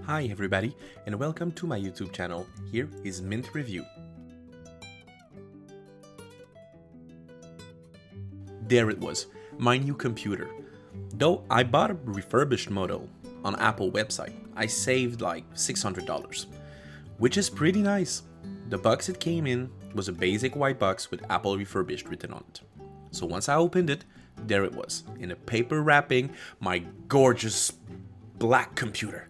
Hi everybody, and welcome to my YouTube channel. Here is Mint Review. There it was, my new computer. Though I bought a refurbished model on Apple website, I saved like $600, which is pretty nice. The box it came in was a basic white box with Apple refurbished written on it. So once I opened it, there it was, in a paper wrapping, my gorgeous black computer.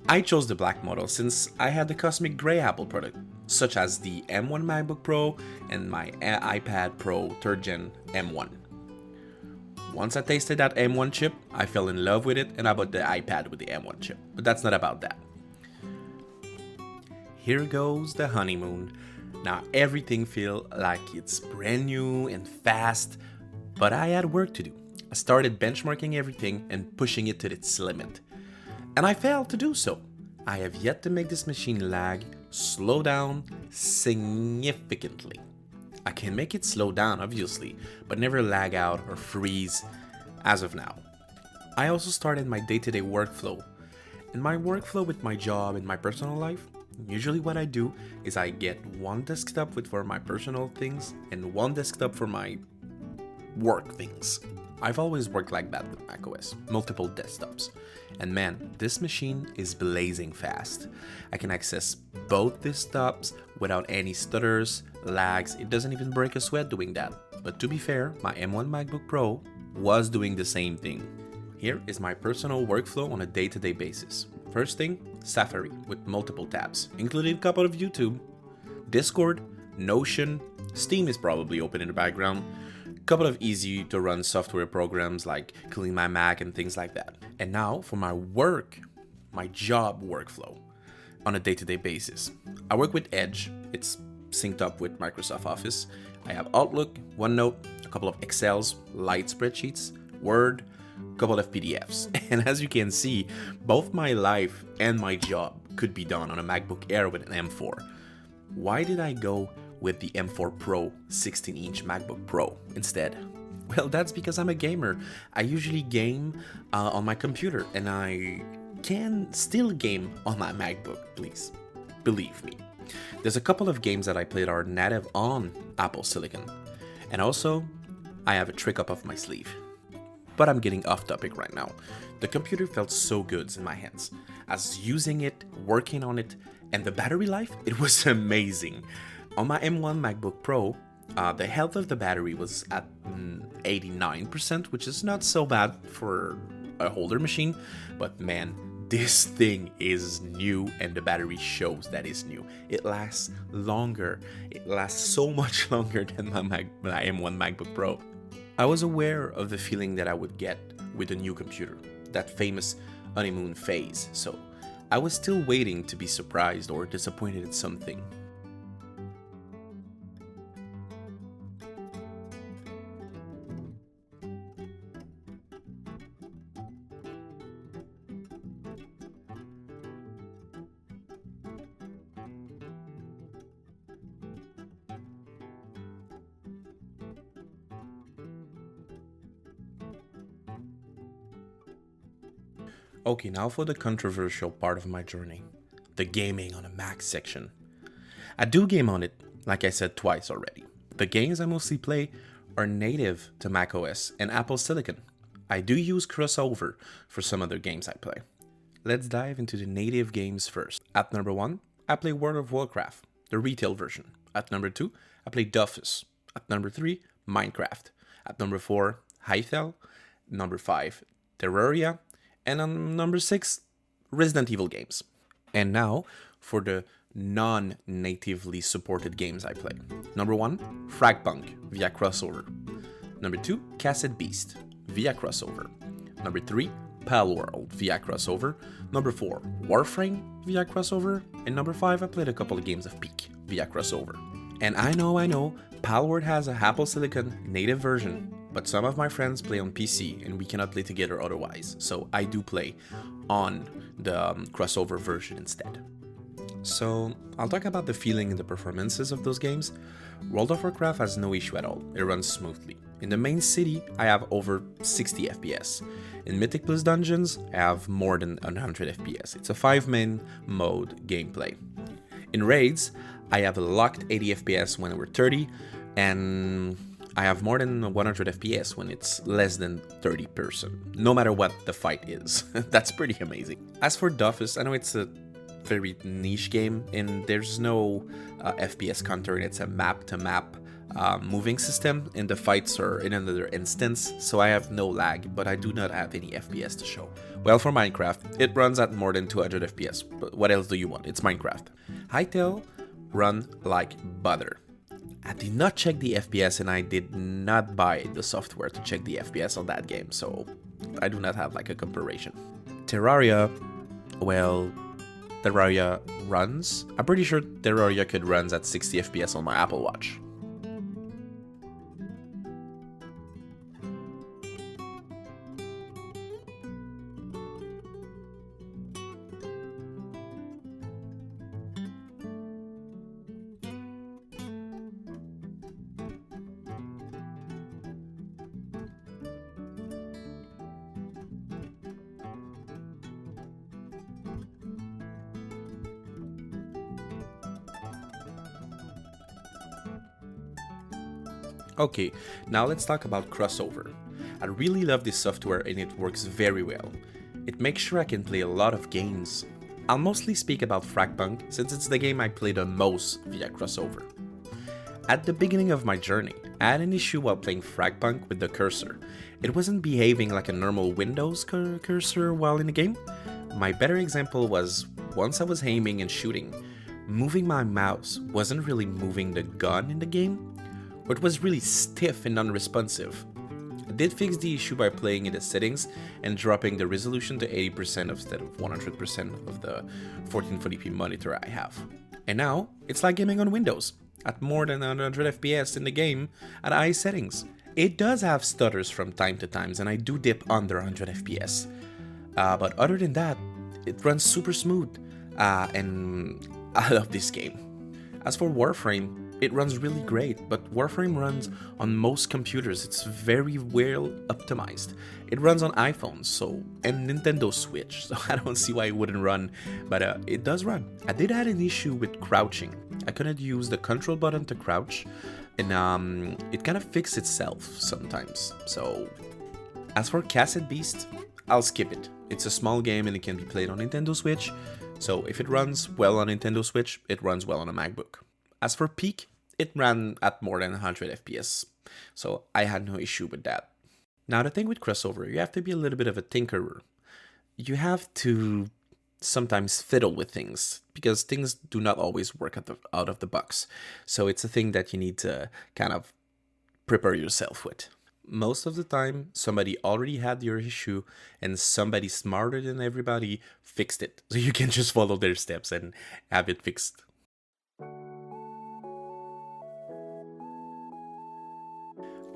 I chose the black model since I had the cosmic gray Apple product, such as the M1 MacBook Pro and my iPad Pro 3rd Gen M1. Once I tasted that M1 chip, I fell in love with it and I bought the iPad with the M1 chip, but that's not about that. Here goes the honeymoon. Now everything feels like it's brand new and fast, but I had work to do. I started benchmarking everything and pushing it to its limit. And I failed to do so. I have yet to make this machine lag, slow down significantly. I can make it slow down obviously, but never lag out or freeze as of now. I also started my day-to-day workflow. In my workflow with my job and my personal life, usually what I do is I get one desktop for my personal things and one desktop for my work things. I've always worked like that with macOS, multiple desktops. And man, this machine is blazing fast. I can access both desktops without any stutters, lags. It doesn't even break a sweat doing that. But to be fair, my M1 MacBook Pro was doing the same thing. Here is my personal workflow on a day-to-day basis. First thing, Safari with multiple tabs, including a couple of YouTube, Discord, Notion, Steam is probably open in the background, couple of easy to run software programs like Clean My Mac and things like that. And now for my job workflow on a day-to-day basis. I work with Edge, it's synced up with Microsoft Office. I have Outlook, OneNote, a couple of Excels, light spreadsheets, Word, a couple of PDFs. And as you can see, both my life and my job could be done on a MacBook Air with an M4. Why did I go with the M4 Pro 16-inch MacBook Pro instead? Well, that's because I'm a gamer. I usually game on my computer, and I can still game on my MacBook, please. Believe me. There's a couple of games that I played are native on Apple Silicon. And also, I have a trick up my sleeve. But I'm getting off topic right now. The computer felt so good in my hands. As using it, working on it, and the battery life, it was amazing. On my M1 MacBook Pro, the health of the battery was at 89%, which is not so bad for a older machine, but man, this thing is new and the battery shows that it's new. It lasts longer. It lasts so much longer than my M1 MacBook Pro. I was aware of the feeling that I would get with a new computer, that famous honeymoon phase, so I was still waiting to be surprised or disappointed at something. Okay, now for the controversial part of my journey, the gaming on a Mac section. I do game on it, like I said twice already. The games I mostly play are native to macOS and Apple Silicon. I do use crossover for some other games I play. Let's dive into the native games first. At number 1, I play World of Warcraft, the retail version. At number 2, I play Dofus. At number 3, Minecraft. At number 4, Hytale. Number 5, Terraria. And on number 6, Resident Evil games. And now for the non-natively supported games I play. Number 1, Fragpunk via crossover. Number 2, Cassette Beast via crossover. Number 3, Palworld via crossover. Number 4, Warframe via crossover. And number 5, I played a couple of games of Peak via crossover. And I know, Palworld has a Apple Silicon native version, but some of my friends play on PC and we cannot play together otherwise, so I do play on the crossover version instead. So I'll talk about the feeling and the performances of those games. World of Warcraft has no issue at all, it runs smoothly. In the main city, I have over 60 FPS. In Mythic Plus Dungeons, I have more than 100 FPS. It's a 5-man mode gameplay. In raids, I have a locked 80 FPS when we're 30, and I have more than 100 FPS when it's less than 30 person, no matter what the fight is. That's pretty amazing. As for Dofus, I know it's a very niche game, and there's no FPS counter, and it's a map-to-map moving system, and the fights are in another instance, so I have no lag, but I do not have any FPS to show. Well, for Minecraft, it runs at more than 200 FPS, but what else do you want? It's Minecraft. Hytale run like butter. I did not check the FPS, and I did not buy the software to check the FPS on that game, so I do not have like a comparison. Terraria, well, Terraria runs. I'm pretty sure Terraria could run at 60 FPS on my Apple Watch. Okay, now let's talk about crossover. I really love this software and it works very well. It makes sure I can play a lot of games. I'll mostly speak about Fragpunk since it's the game I played the most via crossover. At the beginning of my journey, I had an issue while playing Fragpunk with the cursor. It wasn't behaving like a normal Windows cursor while in the game. My better example was once I was aiming and shooting, moving my mouse wasn't really moving the gun in the game. It was really stiff and unresponsive. I did fix the issue by playing in the settings and dropping the resolution to 80% instead of 100% of the 1440p monitor I have. And now, it's like gaming on Windows, at more than 100 FPS in the game at high settings. It does have stutters from time to time, and I do dip under 100 FPS. But other than that, it runs super smooth, and I love this game. As for Warframe, it runs really great, but Warframe runs on most computers. It's very well optimized. It runs on iPhones, and Nintendo Switch, so I don't see why it wouldn't run, but it does run. I did have an issue with crouching. I couldn't use the control button to crouch, and it kind of fixed itself sometimes. So, as for Cassette Beast, I'll skip it. It's a small game and it can be played on Nintendo Switch, so if it runs well on Nintendo Switch, it runs well on a MacBook. As for Peak, it ran at more than 100 FPS, so I had no issue with that. Now the thing with crossover, you have to be a little bit of a tinkerer. You have to sometimes fiddle with things, because things do not always work out of the box. So it's a thing that you need to kind of prepare yourself with. Most of the time, somebody already had your issue and somebody smarter than everybody fixed it. So you can just follow their steps and have it fixed.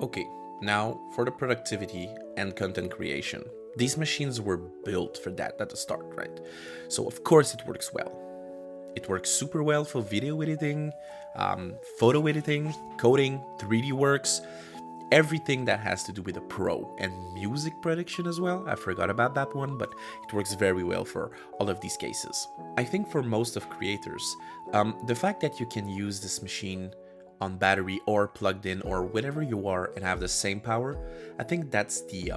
Okay, now for the productivity and content creation. These machines were built for that at the start, right? So of course it works well. It works super well for video editing, photo editing, coding, 3D works, everything that has to do with a pro, and music production as well. I forgot about that one, but it works very well for all of these cases. I think for most of creators, the fact that you can use this machine on battery or plugged in or whatever you are and have the same power, I think that's the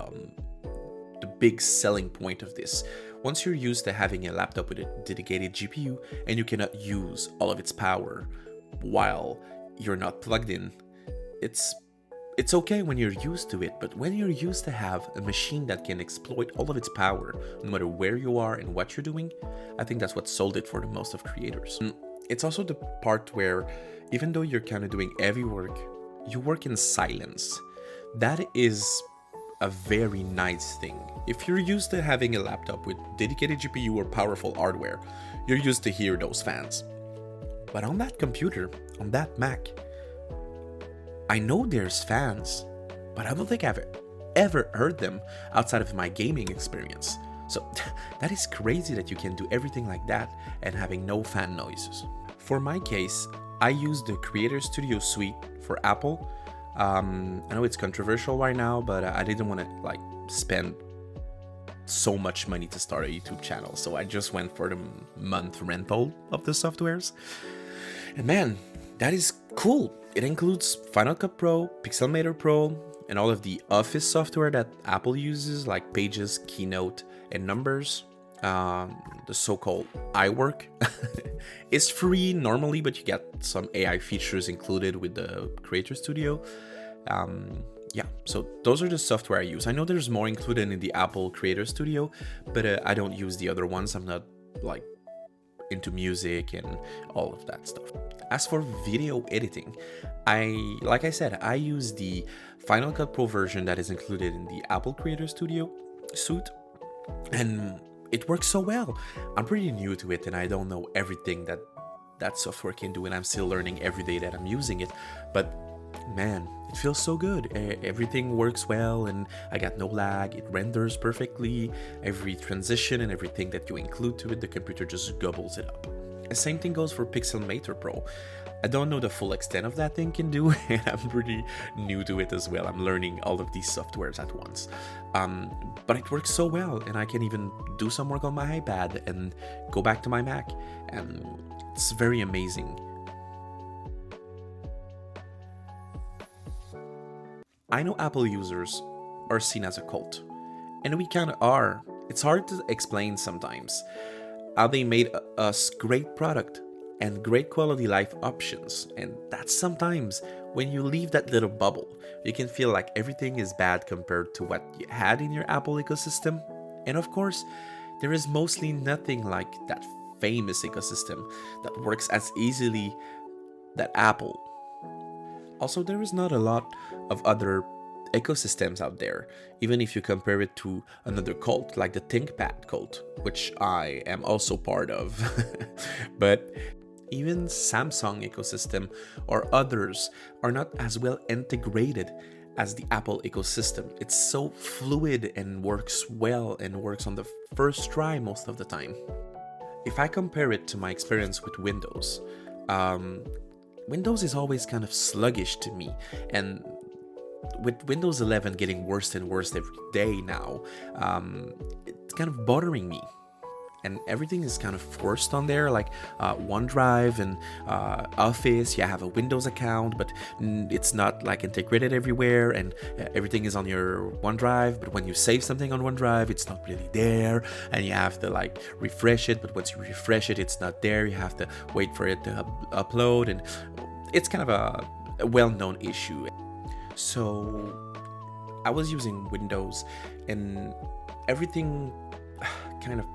big selling point of this. Once you're used to having a laptop with a dedicated GPU and you cannot use all of its power while you're not plugged in, it's okay when you're used to it, but when you're used to have a machine that can exploit all of its power, no matter where you are and what you're doing, I think that's what sold it for the most of creators. It's also the part where, even though you're kind of doing heavy work, you work in silence. That is a very nice thing. If you're used to having a laptop with dedicated GPU or powerful hardware, you're used to hear those fans. But on that computer, on that Mac, I know there's fans, but I don't think I've ever heard them outside of my gaming experience. So that is crazy that you can do everything like that and having no fan noises. For my case, I use the Creator Studio Suite for Apple, I know it's controversial right now, but I didn't want to like spend so much money to start a YouTube channel, so I just went for the month rental of the softwares. And man, that is cool. It includes Final Cut Pro, Pixelmator Pro, and all of the Office software that Apple uses, like Pages, Keynote, and Numbers. The so-called iWork is free normally, but you get some AI features included with the Creator Studio. Yeah, so those are the software I use. I know there's more included in the Apple Creator Studio, but I don't use the other ones. I'm not like into music and all of that stuff. As for video editing, like I said, I use the Final Cut Pro version that is included in the Apple Creator Studio suite, and it works so well. I'm pretty new to it and I don't know everything that software can do, and I'm still learning every day that I'm using it, but man, it feels so good. Everything works well and I got no lag. It renders perfectly. Every transition and everything that you include to it, the computer just gobbles it up. The same thing goes for Pixelmator Pro. I don't know the full extent of that thing can do, and I'm pretty new to it as well. I'm learning all of these softwares at once. But it works so well, and I can even do some work on my iPad and go back to my Mac, and it's very amazing. I know Apple users are seen as a cult, and we kind of are. It's hard to explain sometimes how they made us great product and great quality life options, and that's sometimes when you leave that little bubble, you can feel like everything is bad compared to what you had in your Apple ecosystem. And of course, there is mostly nothing like that famous ecosystem that works as easily that Apple. Also, there is not a lot of other ecosystems out there, even if you compare it to another cult like the ThinkPad cult, which I am also part of. But even Samsung ecosystem or others are not as well integrated as the Apple ecosystem. It's so fluid and works well and works on the first try most of the time. If I compare it to my experience with Windows, Windows is always kind of sluggish to me, and with Windows 11 getting worse and worse every day now, it's kind of bothering me. And everything is kind of forced on there, like OneDrive and Office. You have a Windows account, but it's not like integrated everywhere, and everything is on your OneDrive, but when you save something on OneDrive, it's not really there, and you have to like refresh it, but once you refresh it, it's not there. You have to wait for it to upload, and it's kind of a well-known issue. So I was using Windows, and everything kind of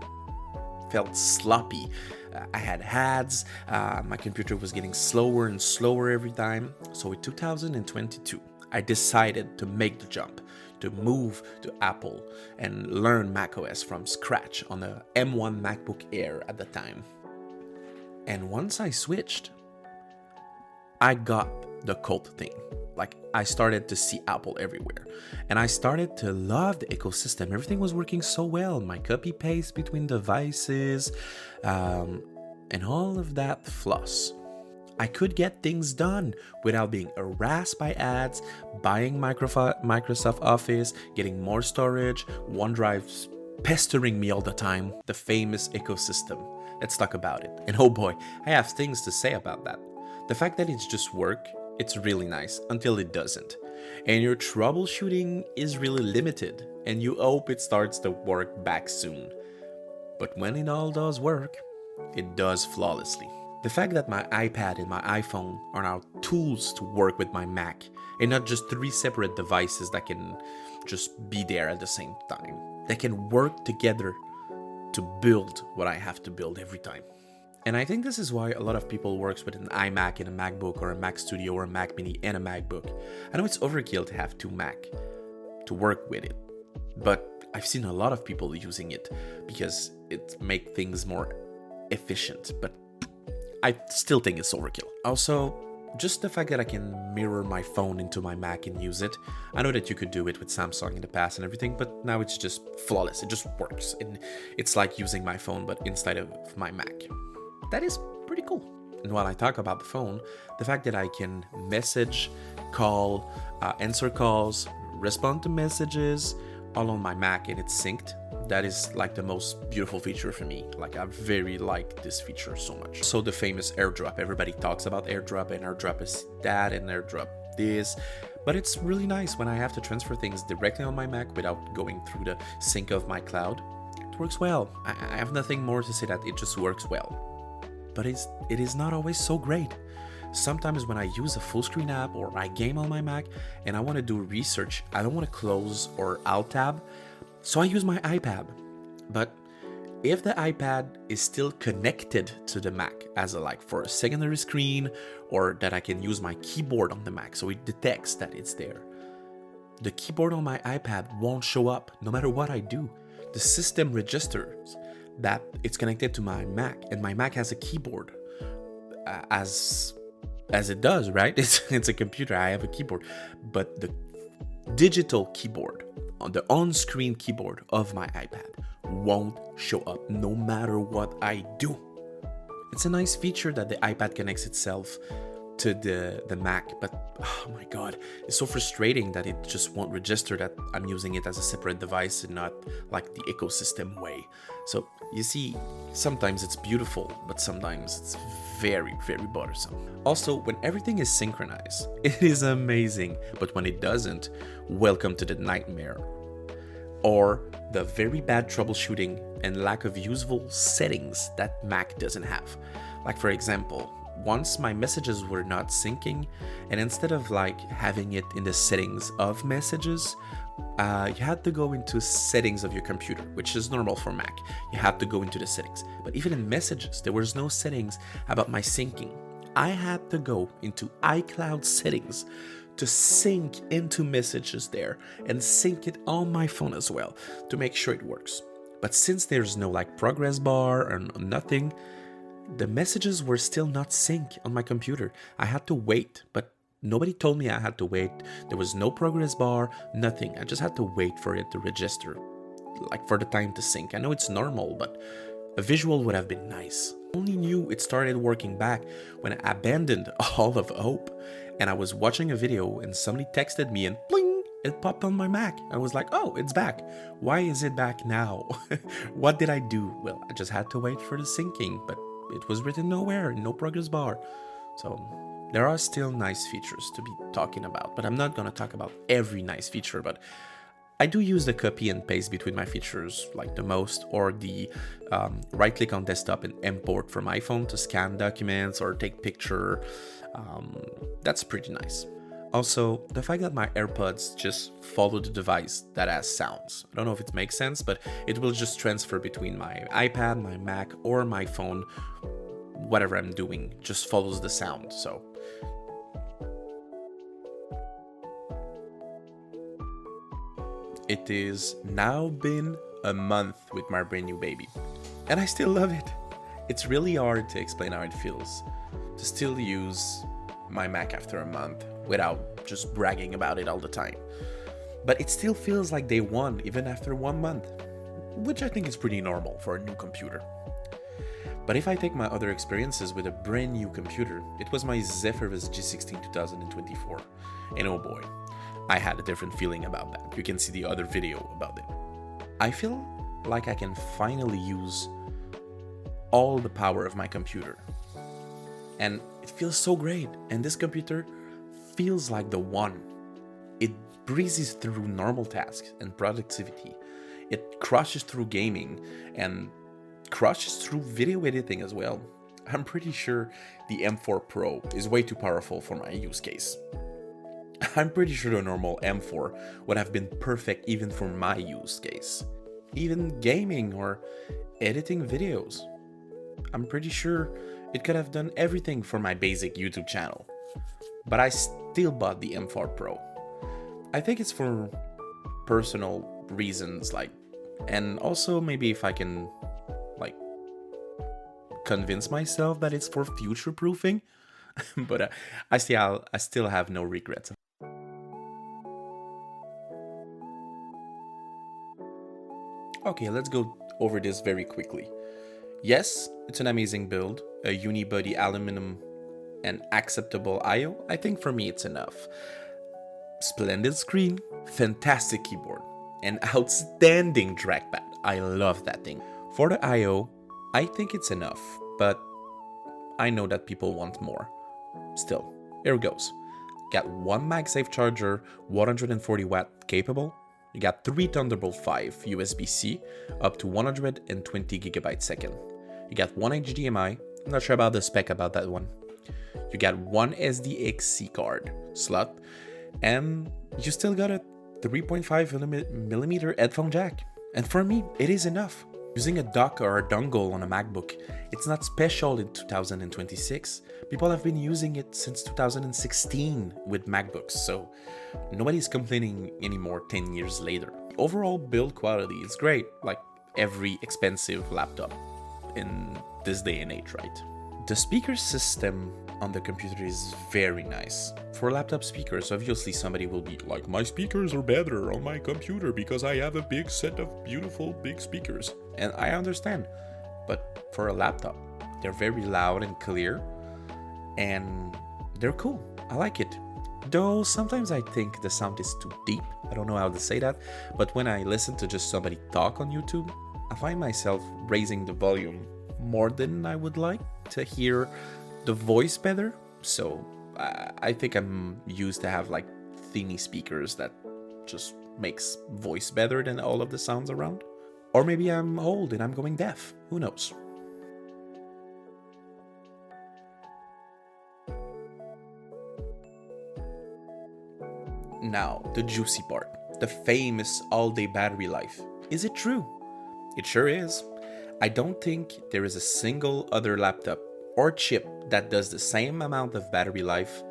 felt sloppy. I had ads, my computer was getting slower and slower every time. So in 2022, I decided to make the jump, to move to Apple and learn macOS from scratch on the M1 MacBook Air at the time. And once I switched, I got the cult thing. Like, I started to see Apple everywhere, and I started to love the ecosystem. Everything was working so well. My copy paste between devices, and all of that floss. I could get things done without being harassed by ads, buying Microsoft Office, getting more storage, OneDrive pestering me all the time. The famous ecosystem. Let's talk about it. And oh boy, I have things to say about that. The fact that it's just work, it's really nice until it doesn't. And your troubleshooting is really limited, and you hope it starts to work back soon. But when it all does work, it does flawlessly. The fact that my iPad and my iPhone are now tools to work with my Mac, and not just three separate devices that can just be there at the same time. They can work together to build what I have to build every time. And I think this is why a lot of people works with an iMac and a MacBook, or a Mac Studio or a Mac Mini and a MacBook. I know it's overkill to have two Mac to work with it, but I've seen a lot of people using it because it makes things more efficient, but I still think it's overkill. Also, just the fact that I can mirror my phone into my Mac and use it. I know that you could do it with Samsung in the past and everything, but now it's just flawless. It just works, and it's like using my phone but inside of my Mac. That is pretty cool. And while I talk about the phone, the fact that I can message, call, answer calls, respond to messages all on my Mac and it's synced, that is like the most beautiful feature for me. Like, I very like this feature so much. So the famous AirDrop, everybody talks about AirDrop, and AirDrop is that and AirDrop this, but it's really nice when I have to transfer things directly on my Mac without going through the sync of my cloud. It works well. I have nothing more to say, that it just works well. But it is not always so great. Sometimes when I use a full screen app or I game on my Mac and I want to do research, I don't want to close or alt tab, so I use my iPad. But if the iPad is still connected to the Mac as for a secondary screen, or that I can use my keyboard on the Mac so it detects that it's there, the keyboard on my iPad won't show up no matter what I do. The system registers that it's connected to my Mac, and my Mac has a keyboard, as it does, right? It's a computer, I have a keyboard, but the digital keyboard, the on-screen keyboard of my iPad, won't show up no matter what I do. It's a nice feature that the iPad connects itself to the Mac, but oh my god, it's so frustrating that it just won't register that I'm using it as a separate device and not like the ecosystem way. So you see, sometimes it's beautiful, but sometimes it's very, very bothersome. Also, when everything is synchronized, it is amazing, but when it doesn't, welcome to the nightmare. Or the very bad troubleshooting and lack of useful settings that Mac doesn't have. Like, for example, once my messages were not syncing, and instead of having it in the settings of messages, you had to go into settings of your computer, which is normal for Mac. You had to go into the settings. But even in messages, there was no settings about my syncing. I had to go into iCloud settings to sync into messages there and sync it on my phone as well to make sure it works. But since there's no progress bar or nothing, the messages were still not synced on my computer. I had to wait, but nobody told me I had to wait. There was no progress bar, nothing. I just had to wait for it to register, for the time to sync. I know it's normal, but a visual would have been nice. I only knew it started working back when I abandoned all of hope, and I was watching a video and somebody texted me and bling, it popped on my Mac. I was like, oh, it's back. Why is it back now? What did I do? Well, I just had to wait for the syncing, but it was written nowhere, no progress bar. So there are still nice features to be talking about, but I'm not going to talk about every nice feature. But I do use the copy and paste between my features the most, or the right click on desktop and import from iPhone to scan documents or take picture. That's pretty nice. Also, the fact that my AirPods just follow the device that has sounds. I don't know if it makes sense, but it will just transfer between my iPad, my Mac, or my phone. Whatever I'm doing just follows the sound. So it is now been a month with my brand new baby, and I still love it. It's really hard to explain how it feels to still use my Mac after a month without just bragging about it all the time. But it still feels like day one even after 1 month, which I think is pretty normal for a new computer. But if I take my other experiences with a brand new computer, it was my Zephyrus G16 2024, and oh boy, I had a different feeling about that. You can see the other video about it. I feel like I can finally use all the power of my computer, and it feels so great. And this computer feels like the one. It breezes through normal tasks and productivity. It crushes through gaming and crushes through video editing as well. I'm pretty sure the M4 Pro is way too powerful for my use case. I'm pretty sure the normal M4 would have been perfect even for my use case. Even gaming or editing videos. I'm pretty sure it could have done everything for my basic YouTube channel. But I still bought the M4 Pro. I think it's for personal reasons, and also maybe if I can convince myself that it's for future proofing. But I still have no regrets. Okay, let's go over this very quickly. Yes, it's an amazing build. a unibody aluminum, and acceptable I/O, I think for me it's enough. Splendid screen, fantastic keyboard, and outstanding trackpad. I love that thing. For the I/O, I think it's enough, but I know that people want more. Still, here goes. Got one MagSafe charger, 140 watt capable. You got 3 Thunderbolt 5 USB-C up to 120 gigabytes second. You got one HDMI. I'm not sure about the spec about that one. You got one SDXC card slot, and you still got a 3.5mm headphone jack. And for me, it is enough. Using a dock or a dongle on a MacBook, it's not special in 2026. People have been using it since 2016 with MacBooks, so nobody's complaining anymore 10 years later. Overall build quality is great, like every expensive laptop in this day and age, right? The speaker system on the computer is very nice. For laptop speakers, obviously somebody will be like, my speakers are better on my computer because I have a big set of beautiful big speakers. And I understand, but for a laptop, they're very loud and clear, and they're cool. I like it. Though sometimes I think the sound is too deep. I don't know how to say that, but when I listen to just somebody talk on YouTube, I find myself raising the volume more than I would like to hear the voice better. So I think I'm used to have like thinny speakers that just makes voice better than all of the sounds around. Or maybe I'm old and I'm going deaf. Who knows? Now, the juicy part. The famous all-day battery life. Is it true? It sure is. I don't think there is a single other laptop or chip that does the same amount of battery life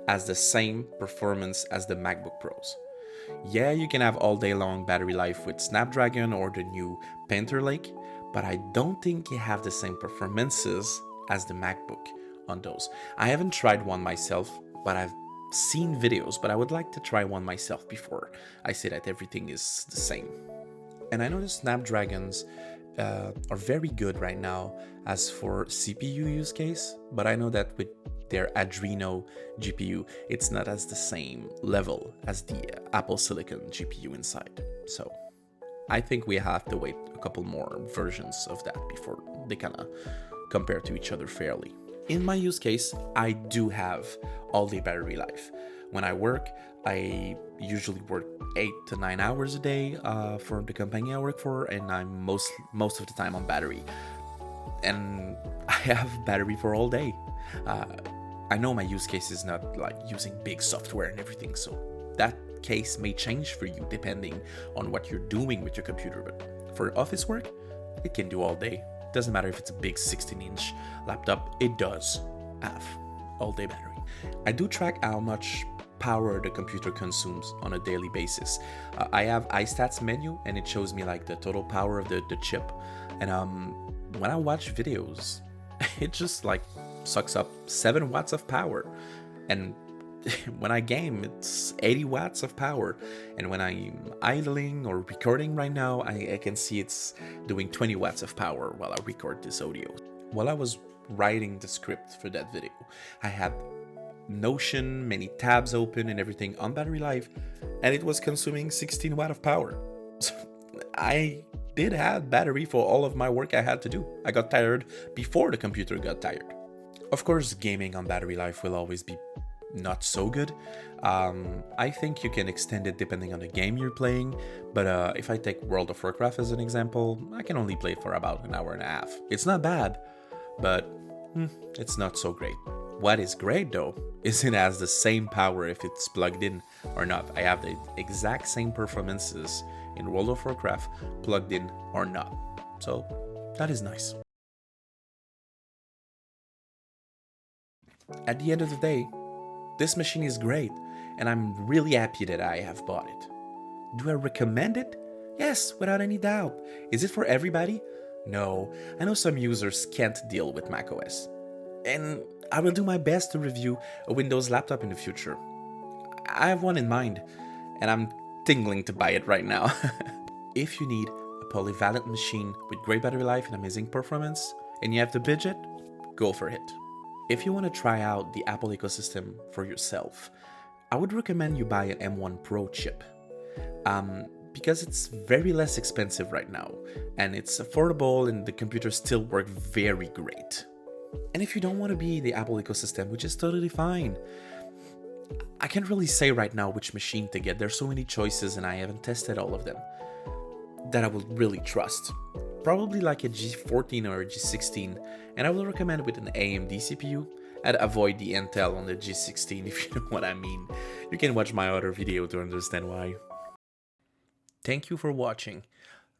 as the same performance as the MacBook Pros. Yeah, you can have all day long battery life with Snapdragon or the new Panther Lake, but I don't think you have the same performances as the MacBook on those. I haven't tried one myself, but I've seen videos, but I would like to try one myself before I say that everything is the same. And I know the Snapdragons are very good right now as for CPU use case, but I know that with their Adreno GPU, it's not as the same level as the Apple Silicon GPU inside. So I think we have to wait a couple more versions of that before they kind of compare to each other fairly. In my use case, I do have all-day battery life. When I work, I usually work 8 to 9 hours a day for the company I work for, and I'm most of the time on battery. And I have battery for all day. I know my use case is not like using big software and everything, so that case may change for you depending on what you're doing with your computer. But for office work, it can do all day. Doesn't matter if it's a big 16-inch laptop, it does have all-day battery. I do track how much power the computer consumes on a daily basis. I have iStats menu, and it shows me like the total power of the chip. And when I watch videos, it just like sucks up 7 watts of power. And when I game, it's 80 watts of power. And when I'm idling or recording right now, I can see it's doing 20 watts of power while I record this audio. While I was writing the script for that video, I had Notion, many tabs open and everything on battery life, and it was consuming 16 watt of power. So I did have battery for all of my work I had to do. I got tired before the computer got tired. Of course, gaming on battery life will always be not so good. I think you can extend it depending on the game you're playing, but if I take World of Warcraft as an example, I can only play it for about an hour and a half. It's not bad, but it's not so great. What is great though is it has the same power if it's plugged in or not. I have the exact same performances in World of Warcraft plugged in or not. So that is nice. At the end of the day, this machine is great, and I'm really happy that I have bought it. Do I recommend it? Yes, without any doubt. Is it for everybody? No, I know some users can't deal with macOS. And I will do my best to review a Windows laptop in the future. I have one in mind, and I'm tingling to buy it right now. If you need a polyvalent machine with great battery life and amazing performance, and you have the budget, go for it. If you want to try out the Apple ecosystem for yourself, I would recommend you buy an M1 Pro chip. Because it's very less expensive right now, and it's affordable, and the computers still work very great. And if you don't want to be the Apple ecosystem, which is totally fine, I can't really say right now which machine to get. There's so many choices and I haven't tested all of them that I will really trust. Probably like a G14 or a G16, and I will recommend with an AMD CPU. I'd avoid the Intel on the G16 if you know what I mean. You can watch my other video to understand why. Thank you for watching.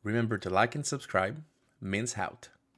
Remember to like and subscribe. Mince out.